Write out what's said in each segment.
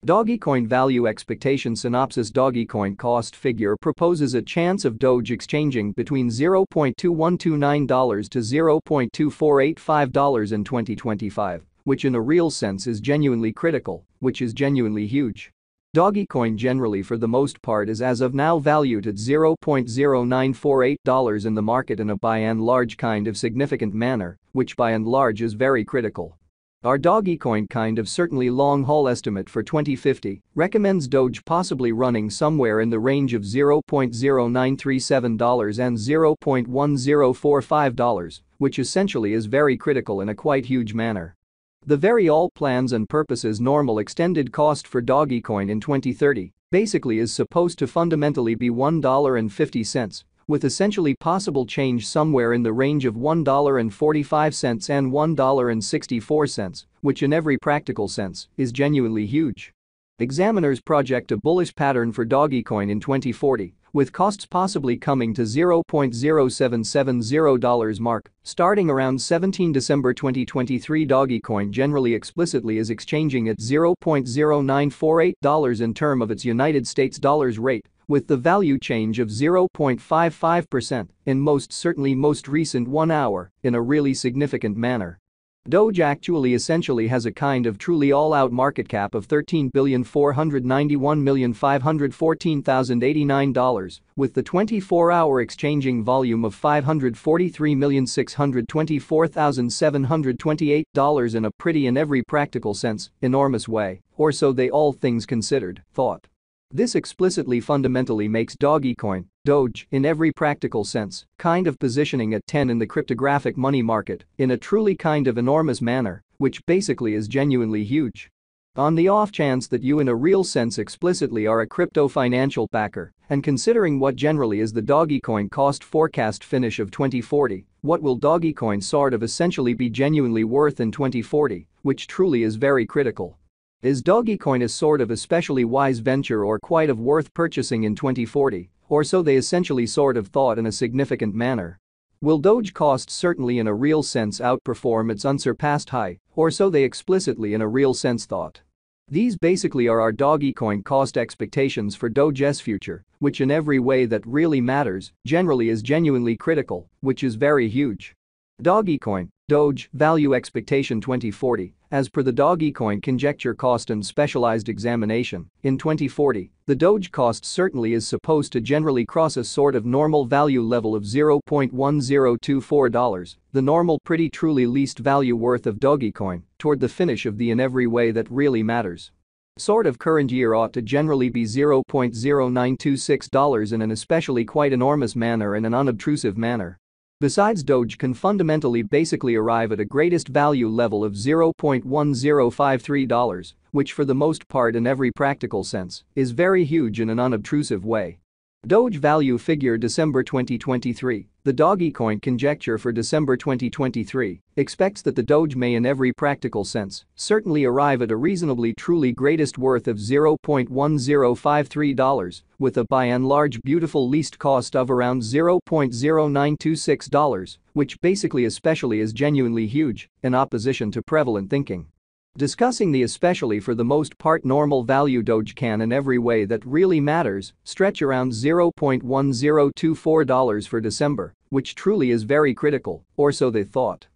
Dogecoin value expectation synopsis. Dogecoin cost figure proposes a chance of Doge exchanging between $0.2129 to $0.2485 in 2025, which in a real sense is genuinely critical, which is genuinely huge. Dogecoin generally for the most part is as of now valued at $0.0948 in the market in a by and large kind of significant manner, which by and large is very critical. Our Dogecoin kind of certainly long-haul estimate for 2050 recommends Doge possibly running somewhere in the range of $0.0937 and $0.1045, which essentially is very critical in a quite huge manner. The very all plans and purposes normal extended cost for Dogecoin in 2030 basically is supposed to fundamentally be $1.50, with essentially possible change somewhere in the range of $1.45 and $1.64, which in every practical sense is genuinely huge. Examiners project a bullish pattern for Dogecoin in 2040, with costs possibly coming to $0.0770 mark starting around 17 December 2023. Dogecoin generally explicitly is exchanging at $0.0948 in term of its United States dollars rate, with the value change of 0.55% in most recent 1 hour in a really significant manner. Doge actually essentially has a kind of truly all-out market cap of $13,491,514,089, with the 24-hour exchanging volume of $543,624,728 in a pretty in every practical sense enormous way, or so they all things considered thought. This explicitly fundamentally makes Dogecoin, Doge, in every practical sense, kind of positioning at 10 in the cryptographic money market in a truly kind of enormous manner, which basically is genuinely huge. On the off chance that you in a real sense explicitly are a crypto financial backer, and considering what generally is the Dogecoin cost forecast finish of 2040, what will Dogecoin sort of essentially be genuinely worth in 2040, which truly is very critical. Is Dogecoin a sort of especially wise venture or quite of worth purchasing in 2040, or so they essentially sort of thought in a significant manner? Will Doge cost certainly in a real sense outperform its unsurpassed high, or so they explicitly in a real sense thought? These basically are our Dogecoin cost expectations for Doge's future, which in every way that really matters, generally is genuinely critical, which is very huge. Dogecoin, Doge, value expectation 2040, as per the Dogecoin conjecture cost and specialized examination, in 2040, the Doge cost certainly is supposed to generally cross a sort of normal value level of $0.1024, the normal pretty truly least value worth of Dogecoin, toward the finish of the in every way that really matters. Sort of current year ought to generally be $0.0926 in an especially quite enormous manner and an unobtrusive manner. Besides, Doge can fundamentally basically arrive at a greatest value level of $0.1053, which for the most part in every practical sense is very huge in an unobtrusive way. Doge value figure December 2023, the Dogecoin conjecture for December 2023 expects that the Doge may in every practical sense certainly arrive at a reasonably truly greatest worth of $0.1053, with a by and large beautiful least cost of around $0.0926, which basically especially is genuinely huge in opposition to prevalent thinking. Discussing the especially for the most part normal value Doge can in every way that really matters stretch around $0.1024 for December, which truly is very critical, or so they thought.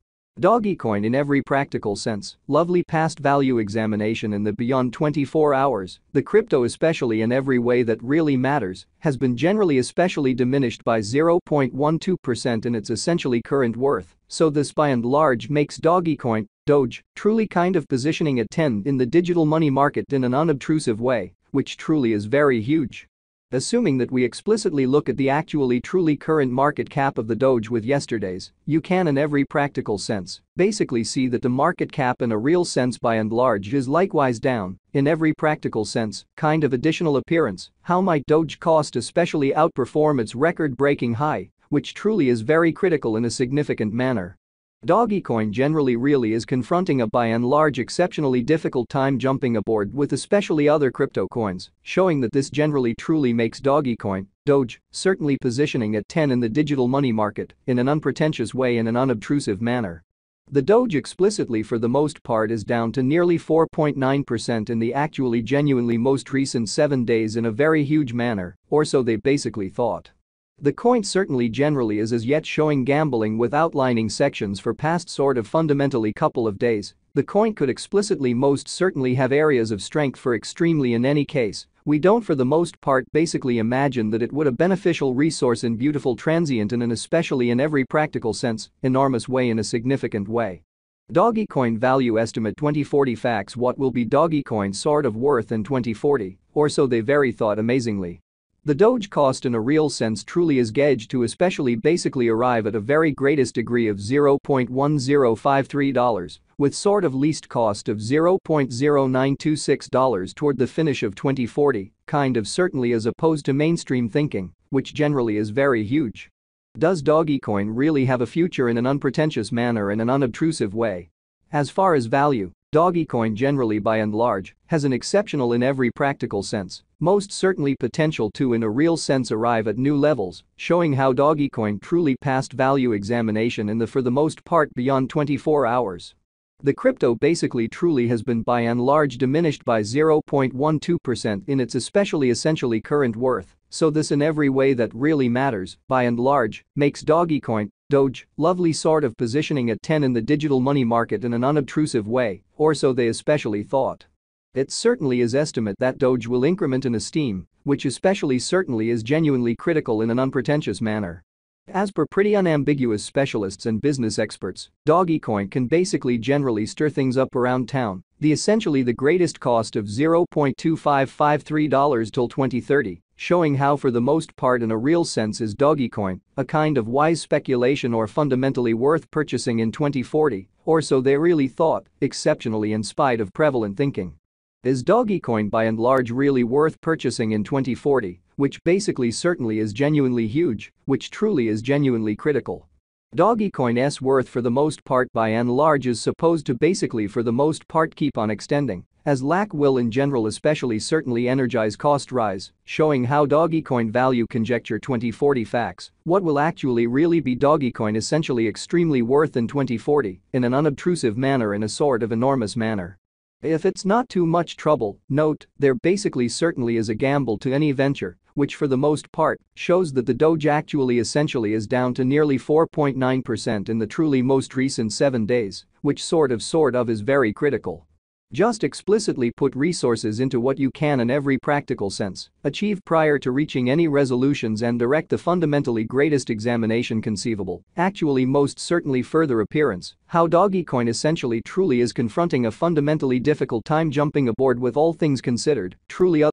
Dogecoin in every practical sense, lovely past value examination in the beyond 24 hours, the crypto especially in every way that really matters, has been generally especially diminished by 0.12% in its essentially current worth, so this by and large makes Dogecoin, Doge, truly kind of positioning at 10 in the digital money market in an unobtrusive way, which truly is very huge. Assuming that we explicitly look at the actually truly current market cap of the Doge with yesterday's, you can in every practical sense basically see that the market cap in a real sense by and large is likewise down, in every practical sense, kind of additional appearance. How might Doge cost especially outperform its record-breaking high, which truly is very critical in a significant manner? Dogecoin generally really is confronting a by and large exceptionally difficult time jumping aboard with especially other crypto coins, showing that this generally truly makes Dogecoin, Doge, certainly positioning at 10 in the digital money market in an unpretentious way in an unobtrusive manner. The Doge explicitly for the most part is down to nearly 4.9% in the actually genuinely most recent 7 days in a very huge manner, or so they basically thought. The coin certainly generally is as yet showing gambling with outlining sections for past sort of fundamentally couple of days. The coin could explicitly most certainly have areas of strength for extremely in any case. We don't for the most part basically imagine that it would a beneficial resource in beautiful transient in an especially in every practical sense, enormous way in a significant way. Dogecoin value estimate 2040 facts. What will be Dogecoin sort of worth in 2040, or so they very thought amazingly. The Doge cost in a real sense truly is gauged to especially basically arrive at a very greatest degree of $0.1053, with sort of least cost of $0.0926 toward the finish of 2040, kind of certainly as opposed to mainstream thinking, which generally is very huge. Does Dogecoin really have a future in an unpretentious manner in an unobtrusive way? As far as value, Dogecoin generally by and large has an exceptional in every practical sense, most certainly potential to in a real sense arrive at new levels, showing how Dogecoin truly passed value examination in the for the most part beyond 24 hours. The crypto basically truly has been by and large diminished by 0.12% in its especially essentially current worth, so this in every way that really matters, by and large, makes Dogecoin, Doge, lovely sort of positioning at 10 in the digital money market in an unobtrusive way, or so they especially thought. It certainly is estimate that Doge will increment in esteem, which especially certainly is genuinely critical in an unpretentious manner. As per pretty unambiguous specialists and business experts, Dogecoin can basically generally stir things up around town, the essentially the greatest cost of $0.2553 till 2030, showing how for the most part in a real sense is Dogecoin, a kind of wise speculation or fundamentally worth purchasing in 2040, or so they really thought, exceptionally in spite of prevalent thinking. Is Dogecoin by and large really worth purchasing in 2040, which basically certainly is genuinely huge, which truly is genuinely critical. Dogecoin's worth for the most part by and large is supposed to basically for the most part keep on extending, as lack will in general especially certainly energize cost rise, showing how Dogecoin value conjecture 2040 facts. What will actually really be Dogecoin essentially extremely worth in 2040 in an unobtrusive manner in a sort of enormous manner. If it's not too much trouble, note, there basically certainly is a gamble to any venture, which for the most part shows that the Doge actually essentially is down to nearly 4.9% in the truly most recent 7 days, which sort of is very critical. Just explicitly put resources into what you can in every practical sense, achieve prior to reaching any resolutions and direct the fundamentally greatest examination conceivable, actually most certainly further appearance, how Dogecoin essentially truly is confronting a fundamentally difficult time jumping aboard with all things considered, truly